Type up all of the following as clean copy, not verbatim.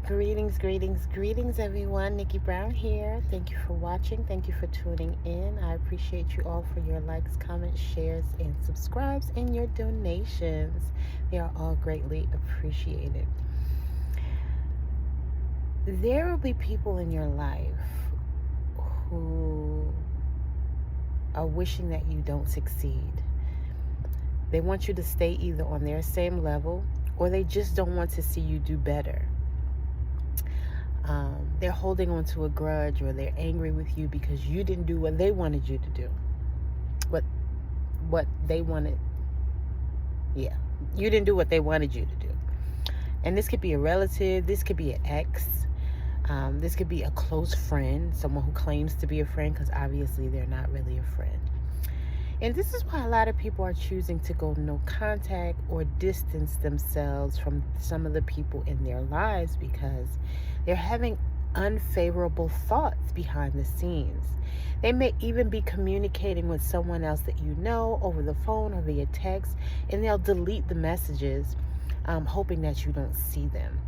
Greetings, everyone. Nikki Brown here. Thank you for watching. Thank you for tuning in. I appreciate you all for your likes, comments, shares, and subscribes, and your donations. They are all greatly appreciated. There will be people in your life who are wishing that you don't succeed. They want you to stay either on their same level or they just don't want to see you do better. They're holding on to a grudge or they're angry with you because you didn't do what they wanted you to do. What they wanted. Yeah. You didn't do what they wanted you to do. And this could be a relative. This could be an ex. This could be a close friend. Someone who claims to be a friend because obviously they're not really a friend. And this is why a lot of people are choosing to go no contact or distance themselves from some of the people in their lives because they're having unfavorable thoughts behind the scenes. They may even be communicating with someone else that you know over the phone or via text, and they'll delete the messages, hoping that you don't see them.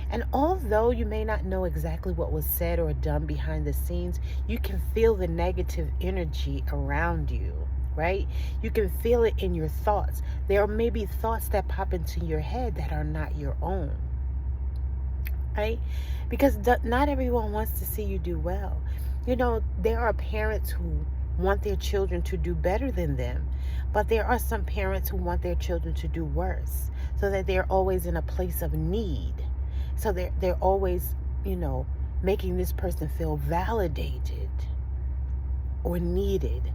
And although you may not know exactly what was said or done behind the scenes, you can feel the negative energy around you. Right? You can feel it in your thoughts. There may be thoughts that pop into your head that are not your own. Right? Because not everyone wants to see you do well. You know, there are parents who want their children to do better than them, but there are some parents who want their children to do worse, so that they're always in a place of need. So they're always, making this person feel validated or needed.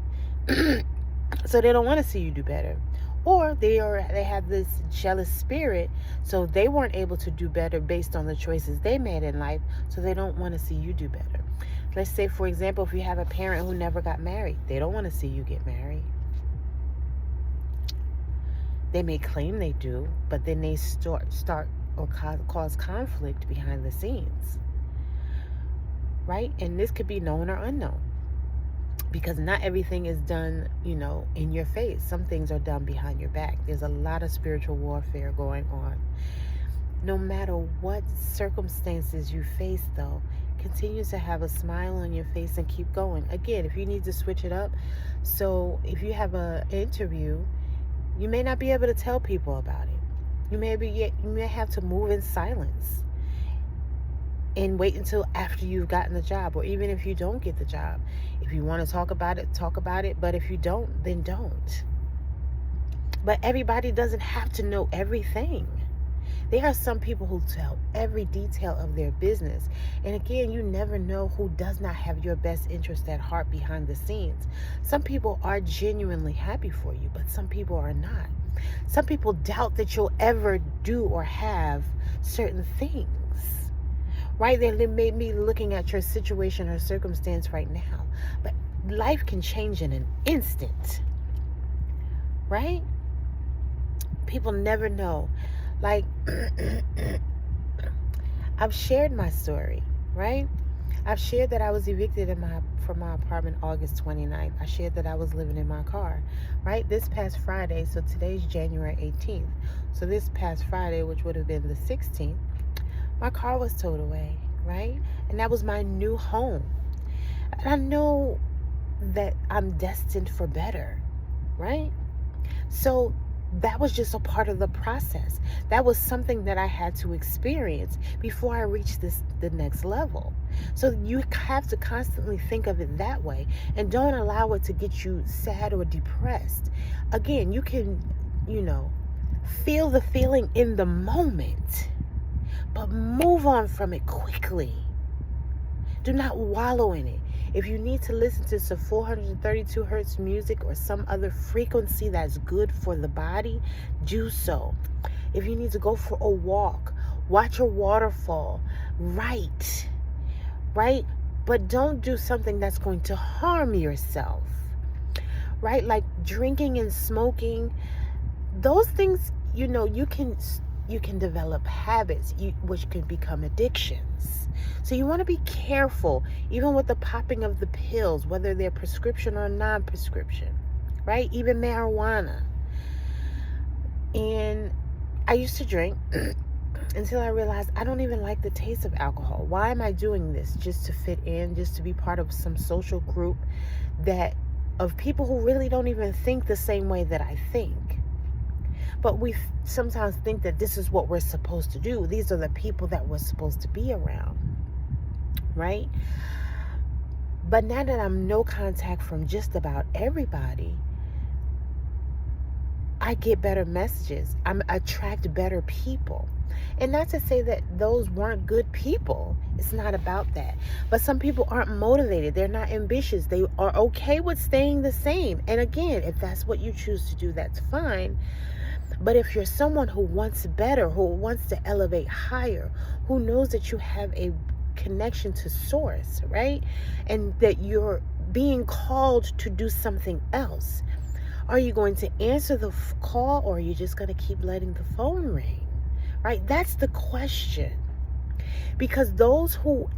So they don't want to see you do better. Or they have this jealous spirit, so they weren't able to do better based on the choices they made in life, so they don't want to see you do better. Let's say, for example, if you have a parent who never got married, they don't want to see you get married. They may claim they do, but then they start or cause conflict behind the scenes. Right? And this could be known or unknown. Because not everything is done, in your face. Some things are done behind your back. There's a lot of spiritual warfare going on. No matter what circumstances you face, though, continue to have a smile on your face and keep going. Again, if you need to switch it up, so if you have an interview, you may not be able to tell people about it. You may have to move in silence and wait until after you've gotten the job, or even if you don't get the job. If you want to talk about it, talk about it. But if you don't, then don't. But everybody doesn't have to know everything. There are some people who tell every detail of their business. And again, you never know who does not have your best interest at heart behind the scenes. Some people are genuinely happy for you, but some people are not. Some people doubt that you'll ever do or have certain things. Right? They may be looking at your situation or circumstance right now. But life can change in an instant. Right? People never know. Like, I've shared my story, right? I've shared that I was evicted from my apartment August 29th. I shared that I was living in my car, right? This past Friday, so today's January 18th. So this past Friday, which would have been the 16th, my car was towed away, right? And that was my new home. And I know that I'm destined for better, right? So that was just a part of the process. That was something that I had to experience before I reached the next level. So you have to constantly think of it that way, and don't allow it to get you sad or depressed. Again, you can, feel the feeling in the moment, but move on from it quickly. Do not wallow in it. If you need to listen to some 432 hertz music or some other frequency that's good for the body, do so. If you need to go for a walk, watch a waterfall, write, right? But don't do something that's going to harm yourself, right? Like drinking and smoking. Those things, you can develop habits which can become addictions. So you want to be careful, even with the popping of the pills, whether they're prescription or non-prescription, right? Even marijuana. And I used to drink, until I realized I don't even like the taste of alcohol. Why am I doing this? Just to fit in, just to be part of some social group that of people who really don't even think the same way that I think. But we sometimes think that this is what we're supposed to do. These are the people that we're supposed to be around, right? But now that I'm no contact from just about everybody, I get better messages. I attract better people. And not to say that those weren't good people. It's not about that. But some people aren't motivated. They're not ambitious. They are okay with staying the same. And again, if that's what you choose to do, that's fine. But if you're someone who wants better, who wants to elevate higher, who knows that you have a connection to source, right? And that you're being called to do something else, are you going to answer the call, or are you just going to keep letting the phone ring? Right? That's the question. Because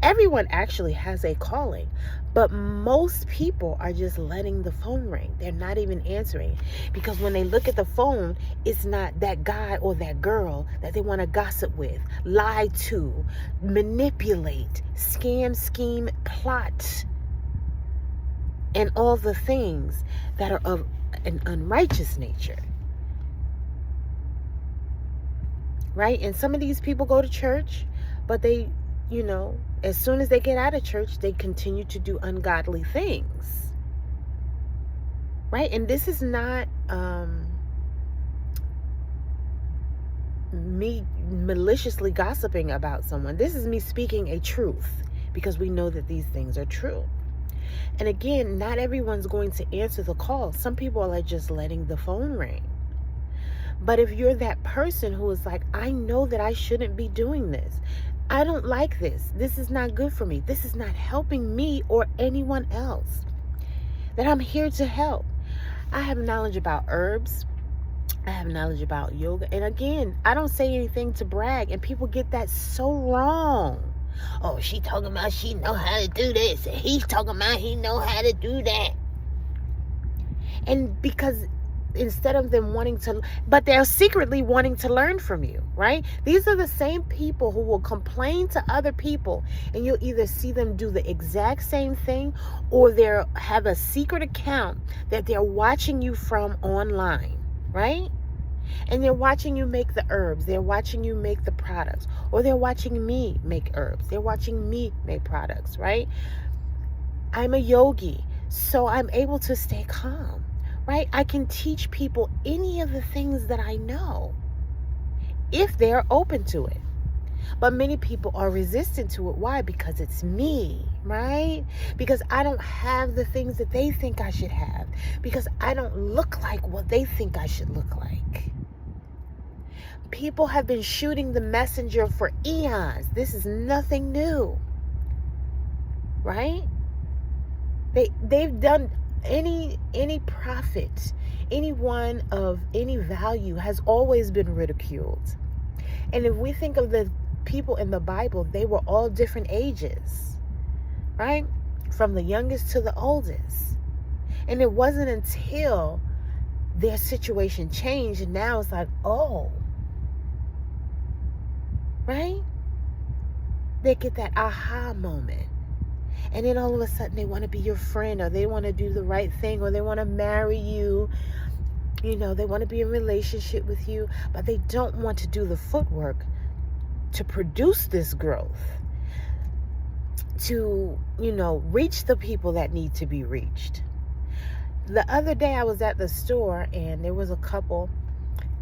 everyone actually has a calling, but most people are just letting the phone ring. They're not even answering. Because when they look at the phone, it's not that guy or that girl that they want to gossip with, lie to, manipulate, scam, scheme, plot, and all the things that are of an unrighteous nature. Right? And some of these people go to church, but they, as soon as they get out of church, they continue to do ungodly things. Right? And this is not me maliciously gossiping about someone. This is me speaking a truth, because we know that these things are true. And again, not everyone's going to answer the call. Some people are just letting the phone ring. But if you're that person who is like, I know that I shouldn't be doing this. I don't like this. This is not good for me. This is not helping me or anyone else. That I'm here to help. I have knowledge about herbs. I have knowledge about yoga. And again, I don't say anything to brag. And people get that so wrong. Oh, she talking about she know how to do this. And he's talking about he know how to do that. And because instead of them but they're secretly wanting to learn from you, right? These are the same people who will complain to other people, and you'll either see them do the exact same thing, or they have a secret account that they're watching you from online, right? And they're watching you make the herbs, they're watching you make the products, or they're watching me make herbs, they're watching me make products, right? I'm a yogi, so I'm able to stay calm. Right? I can teach people any of the things that I know if they're open to it. But many people are resistant to it. Why? Because it's me, right? Because I don't have the things that they think I should have. Because I don't look like what they think I should look like. People have been shooting the messenger for eons. This is nothing new. Right? They've done any prophet, anyone of any value has always been ridiculed. And if we think of the people in the Bible, they were all different ages, right? From the youngest to the oldest. And it wasn't until their situation changed, and now it's like, oh, right? They get that aha moment. And then all of a sudden they want to be your friend, or they want to do the right thing, or they want to marry you. They want to be in a relationship with you, but they don't want to do the footwork to produce this growth, to, reach the people that need to be reached. The other day I was at the store, and there was a couple,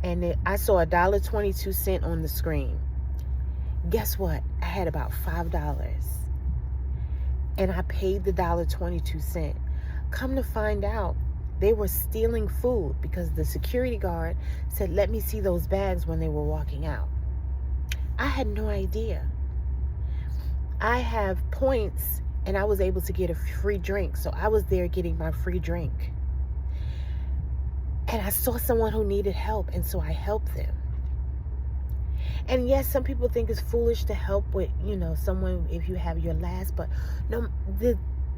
and I saw $1.22 on the screen. Guess what? I had about $5. And I paid the $1.22. Come to find out, they were stealing food because the security guard said, let me see those bags when they were walking out. I had no idea. I have points, and I was able to get a free drink. So I was there getting my free drink. And I saw someone who needed help, and so I helped them. And yes, some people think it's foolish to help with, someone if you have your last. But no,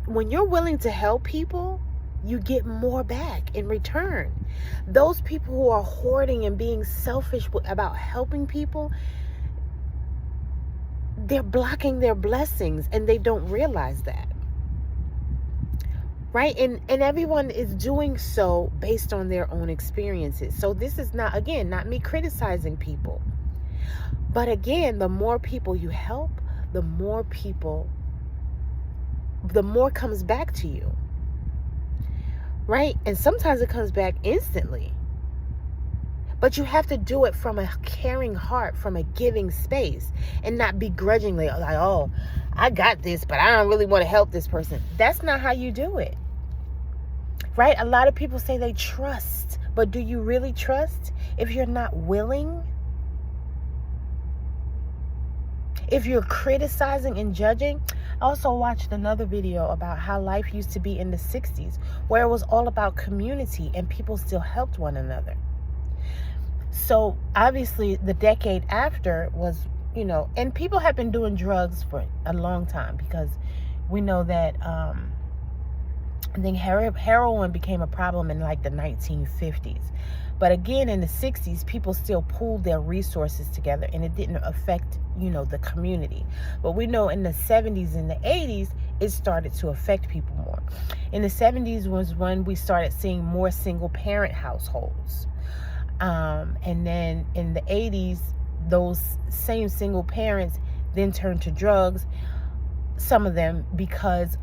when you're willing to help people, you get more back in return. Those people who are hoarding and being selfish about helping people, they're blocking their blessings and they don't realize that. Right? And everyone is doing so based on their own experiences. So this is not, again, not me criticizing people. But again, the more people you help, the more comes back to you. Right? And sometimes it comes back instantly. But you have to do it from a caring heart, from a giving space, and not begrudgingly, like, oh, I got this, but I don't really want to help this person. That's not how you do it. Right? A lot of people say they trust, but do you really trust if you're not willing? If you're criticizing and judging? I also watched another video about how life used to be in the 60s, where it was all about community and people still helped one another. So obviously the decade after was, and people have been doing drugs for a long time, because we know that I think heroin became a problem in like the 1950s. But again, in the 60s, people still pooled their resources together and it didn't affect, the community. But we know in the 70s and the 80s, it started to affect people more. In the 70s was when we started seeing more single parent households. And then in the 80s, those same single parents then turned to drugs, some of them because